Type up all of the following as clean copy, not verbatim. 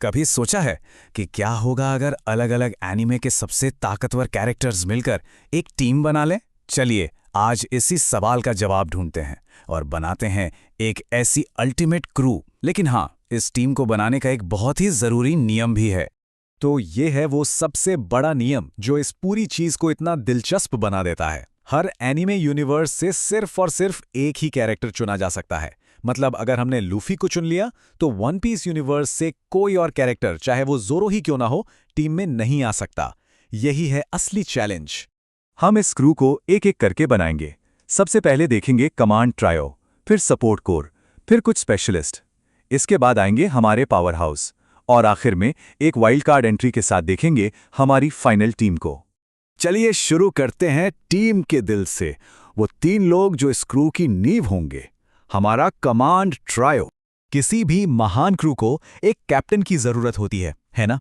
कभी सोचा है कि क्या होगा अगर अलग-अलग एनिमे के सबसे ताकतवर कैरेक्टर्स मिलकर एक टीम बना लें? चलिए, आज इसी सवाल का जवाब ढूंढते हैं और बनाते हैं एक ऐसी अल्टीमेट क्रू। लेकिन हाँ, इस टीम को बनाने का एक बहुत ही ज़रूरी नियम भी है। तो ये है वो सबसे बड़ा नियम जो इस पूरी चीज को इतना दिलचस्प बना देता है। हर एनिमे यूनिवर्स से सिर्फ और सिर्फ एक ही कैरेक्टर चुना जा सकता है। मतलब अगर हमने लूफी को चुन लिया तो वन पीस यूनिवर्स से कोई और कैरेक्टर, चाहे वो ज़ोरो ही क्यों ना हो, टीम में नहीं आ सकता। यही है असली चैलेंज। हम इस क्रू को एक एक करके बनाएंगे। सबसे पहले देखेंगे कमांड ट्रायो, फिर सपोर्ट कोर, फिर कुछ स्पेशलिस्ट। इसके बाद आएंगे हमारे पावर हाउस और आखिर में एक वाइल्ड कार्ड एंट्री के साथ देखेंगे हमारी फाइनल टीम को। चलिए शुरू करते हैं टीम के दिल से। वो 3 लोग जो इस क्रू की नींव होंगे। हमारा कमांड ट्रायो। किसी भी महान क्रू को एक कैप्टन की जरूरत होती है ना?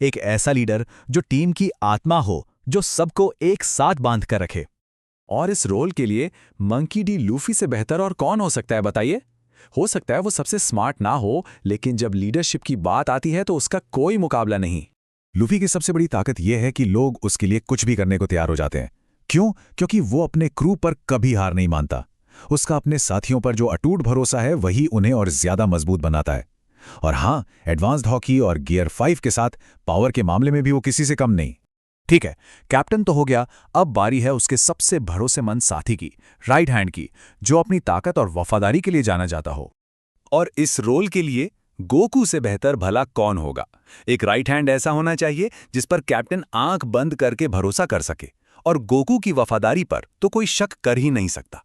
एक ऐसा लीडर जो टीम की आत्मा हो, जो सबको एक साथ बांध कर रखे। और इस रोल के लिए मंकी डी लूफी से बेहतर और कौन हो सकता है, बताइए? हो सकता है वो सबसे स्मार्ट ना हो, लेकिन जब लीडरशिप की बात आती है तो उसका कोई मुकाबला नहीं। लूफी की सबसे बड़ी ताकत यह है कि लोग उसके लिए कुछ भी करने को तैयार हो जाते हैं। क्यों? क्योंकि वो अपने क्रू पर कभी हार नहीं मानता। उसका अपने साथियों पर जो अटूट भरोसा है वही उन्हें और ज्यादा मजबूत बनाता है। और हाँ, एडवांस्ड हॉकी और गियर 5 के साथ पावर के मामले में भी वो किसी से कम नहीं। ठीक है, कैप्टन तो हो गया, अब बारी है उसके सबसे भरोसेमंद साथी की, राइट हैंड की, जो अपनी ताकत और वफादारी के लिए जाना जाता हो। और इस रोल के लिए गोकू से बेहतर भला कौन होगा? एक राइट हैंड ऐसा होना चाहिए जिस पर कैप्टन आंख बंद करके भरोसा कर सके, और गोकू की वफादारी पर तो कोई शक कर ही नहीं सकता।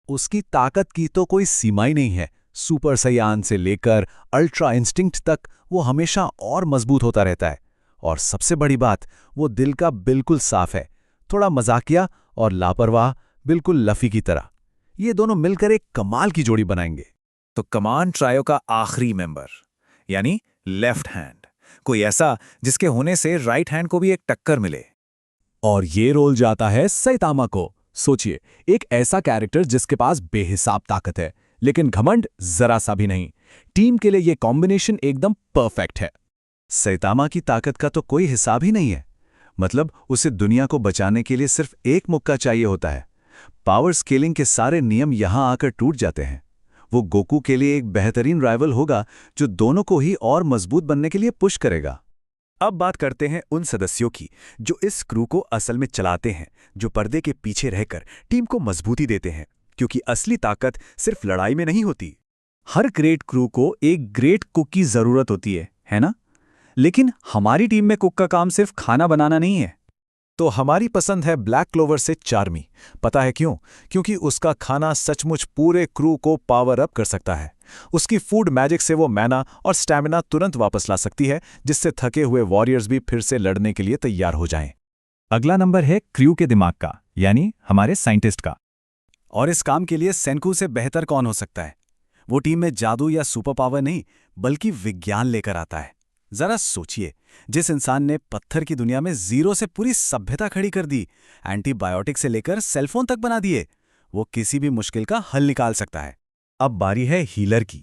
उसकी ताकत की तो कोई सीमा ही नहीं है। सुपर सैयान से लेकर अल्ट्रा इंस्टिंक्ट तक वो हमेशा और मजबूत होता रहता है। और सबसे बड़ी बात, वो दिल का बिल्कुल साफ है, थोड़ा मजाकिया और लापरवाह, बिल्कुल लफी की तरह। ये दोनों मिलकर एक कमाल की जोड़ी बनाएंगे। तो कमांड ट्रायो का आखिरी मेंबर यानी लेफ्ट हैंड, कोई ऐसा जिसके होने से राइट हैंड को भी एक टक्कर मिले। और ये रोल जाता है सैतामा को। सोचिए, एक ऐसा कैरेक्टर जिसके पास बेहिसाब ताकत है, लेकिन घमंड जरा सा भी नहीं। टीम के लिए ये कॉम्बिनेशन एकदम परफेक्ट है। सैतामा की ताकत का तो कोई हिसाब ही नहीं है। मतलब उसे दुनिया को बचाने के लिए सिर्फ एक मुक्का चाहिए होता है। पावर स्केलिंग के सारे नियम यहां आकर टूट जाते हैं। वो गोकू के लिए एक बेहतरीन राइवल होगा जो दोनों को ही और मजबूत बनने के लिए पुश करेगा। अब बात करते हैं उन सदस्यों की जो इस क्रू को असल में चलाते हैं, जो पर्दे के पीछे रहकर टीम को मजबूती देते हैं, क्योंकि असली ताकत सिर्फ लड़ाई में नहीं होती। हर ग्रेट क्रू को एक ग्रेट कुक की जरूरत होती है ना? लेकिन हमारी टीम में कुक का काम सिर्फ खाना बनाना नहीं है। तो हमारी पसंद है ब्लैक क्लोवर से चार्मी। पता है क्यों? क्योंकि उसका खाना सचमुच पूरे क्रू को पावर अप कर सकता है। उसकी फूड मैजिक से वो मैना और स्टैमिना तुरंत वापस ला सकती है, जिससे थके हुए वॉरियर्स भी फिर से लड़ने के लिए तैयार हो जाएं। अगला नंबर है क्रू के दिमाग का, यानी हमारे साइंटिस्ट का। और इस काम के लिए सेंकू से बेहतर कौन हो सकता है? वो टीम में जादू या सुपर पावर नहीं, बल्कि विज्ञान लेकर आता है। जरा सोचिए, जिस इंसान ने पत्थर की दुनिया में जीरो से पूरी सभ्यता खड़ी कर दी, एंटीबायोटिक से लेकर सेलफोन तक बना दिए, वो किसी भी मुश्किल का हल निकाल सकता है। अब बारी है हीलर की,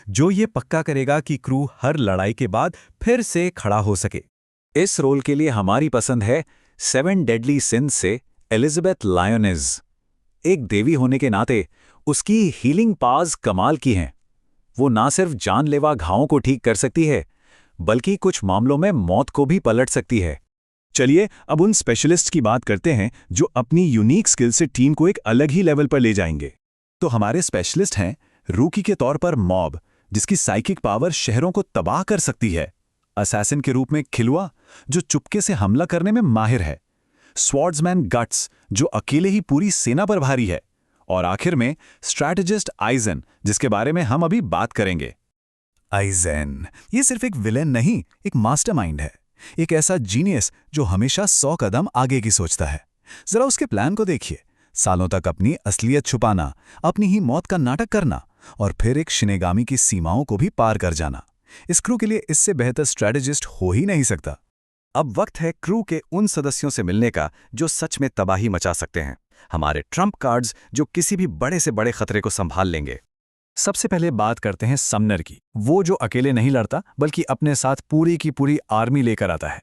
जो ये पक्का करेगा कि क्रू हर लड़ाई के बाद फिर से खड़ा हो सके। इस रोल के लिए हमारी पसंद है 7 डेडली सिंस से एलिजाबेथ लायोनेज। एक देवी होने के नाते उसकी हीलिंग पावर्स कमाल की हैं। वो ना सिर्फ जानलेवा घावों को ठीक कर सकती है, बल्कि कुछ मामलों में मौत को भी पलट सकती है। चलिए अब उन स्पेशलिस्ट की बात करते हैं जो अपनी यूनिक स्किल से टीम को एक अलग ही लेवल पर ले जाएंगे। तो हमारे स्पेशलिस्ट हैं रूकी के तौर पर मॉब, जिसकी साइकिक पावर शहरों को तबाह कर सकती है। असैसिन के रूप में खिलुआ, जो चुपके से हमला करने में माहिर है। स्वॉर्ड्समैन गट्स, जो अकेले ही पूरी सेना पर भारी है। और आखिर में स्ट्रैटेजिस्ट आइजन, जिसके बारे में हम अभी बात करेंगे। आइजेन ये सिर्फ एक विलेन नहीं, एक मास्टरमाइंड है। एक ऐसा जीनियस जो हमेशा 100 कदम आगे की सोचता है। जरा उसके प्लान को देखिए, सालों तक अपनी असलियत छुपाना, अपनी ही मौत का नाटक करना, और फिर एक शिनेगामी की सीमाओं को भी पार कर जाना। इस क्रू के लिए इससे बेहतर स्ट्रैटेजिस्ट हो ही नहीं सकता। अब वक्त है क्रू के उन सदस्यों से मिलने का जो सच में तबाही मचा सकते हैं। हमारे ट्रम्प कार्ड्स जो किसी भी बड़े से बड़े खतरे को संभाल लेंगे। सबसे पहले बात करते हैं समनर की, वो जो अकेले नहीं लड़ता बल्कि अपने साथ पूरी की पूरी आर्मी लेकर आता है।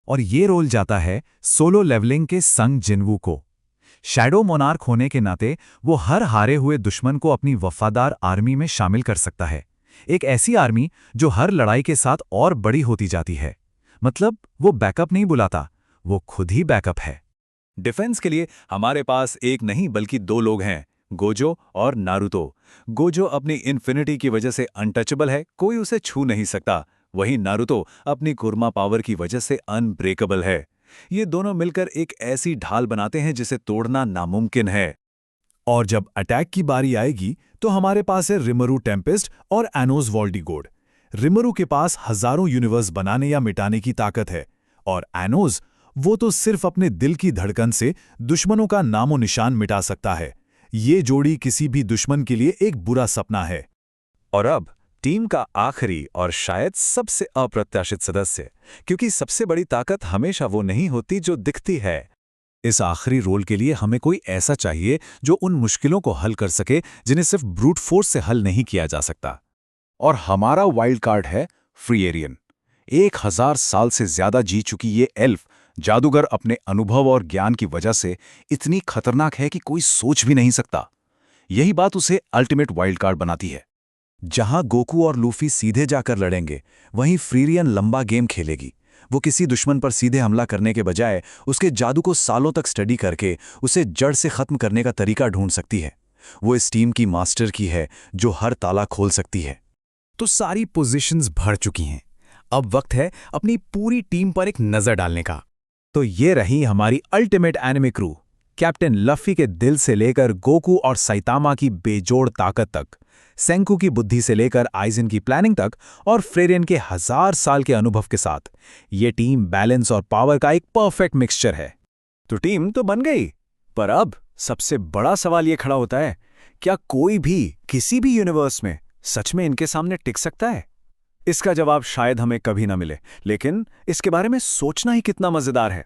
और ये रोल जाता है सोलो लेवलिंग के संग जिन्वू को। शैडो मोनार्क होने के नाते वो हर हारे हुए दुश्मन को अपनी वफादार आर्मी में शामिल कर सकता है, एक ऐसी आर्मी जो हर लड़ाई के साथ और बड़ी होती जाती है। मतलब वो बैकअप नहीं बुलाता, वो खुद ही बैकअप है। डिफेंस के लिए हमारे पास एक नहीं बल्कि दो लोग हैं, गोजो और नारुतो। गोजो अपनी इन्फिनिटी की वजह से अनटचेबल है, कोई उसे छू नहीं सकता। वहीं नारुतो अपनी कुर्मा पावर की वजह से अनब्रेकेबल है। ये दोनों मिलकर एक ऐसी ढाल बनाते हैं जिसे तोड़ना नामुमकिन है। और जब अटैक की बारी आएगी तो हमारे पास है रिमरू टेम्पेस्ट और एनोस वॉल्डिगोड। रिमरू के पास हजारों यूनिवर्स बनाने या मिटाने की ताकत है, और एनोस वो तो सिर्फ अपने दिल की धड़कन से दुश्मनों का नामो निशान मिटा सकता है। ये जोड़ी किसी भी दुश्मन के लिए एक बुरा सपना है। और अब टीम का आखिरी और शायद सबसे अप्रत्याशित सदस्य, क्योंकि सबसे बड़ी ताकत हमेशा वो नहीं होती जो दिखती है। इस आखिरी रोल के लिए हमें कोई ऐसा चाहिए जो उन मुश्किलों को हल कर सके जिन्हें सिर्फ ब्रूट फोर्स से हल नहीं किया जा सकता। और हमारा वाइल्ड कार्ड है फ्रीएरियन। 1000 साल से ज्यादा जी चुकी ये एल्फ जादूगर अपने अनुभव और ज्ञान की वजह से इतनी खतरनाक है कि कोई सोच भी नहीं सकता। यही बात उसे अल्टीमेट वाइल्ड कार्ड बनाती है। जहां गोकू और लूफी सीधे जाकर लड़ेंगे, वहीं फ्रीरियन लंबा गेम खेलेगी। वो किसी दुश्मन पर सीधे हमला करने के बजाय उसके जादू को सालों तक स्टडी करके उसे जड़ से खत्म करने का तरीका ढूंढ सकती है। वो इस टीम की मास्टर की है जो हर ताला खोल सकती है। तो सारी पोजीशंस भर चुकी हैं। अब वक्त है अपनी पूरी टीम पर एक नजर डालने का। तो ये रही हमारी अल्टीमेट एनिमे क्रू। कैप्टन लफ़ी के दिल से लेकर गोकू और साइतामा की बेजोड़ ताकत तक, सेंकू की बुद्धि से लेकर आइजन की प्लानिंग तक, और फ्रेरियन के 1000 साल के अनुभव के साथ ये टीम बैलेंस और पावर का एक परफेक्ट मिक्सचर है। तो टीम तो बन गई, पर अब सबसे बड़ा सवाल ये खड़ा होता है, क्या कोई भी किसी भी यूनिवर्स में सच में इनके सामने टिक सकता है? इसका जवाब शायद हमें कभी ना मिले, लेकिन इसके बारे में सोचना ही कितना मजेदार है।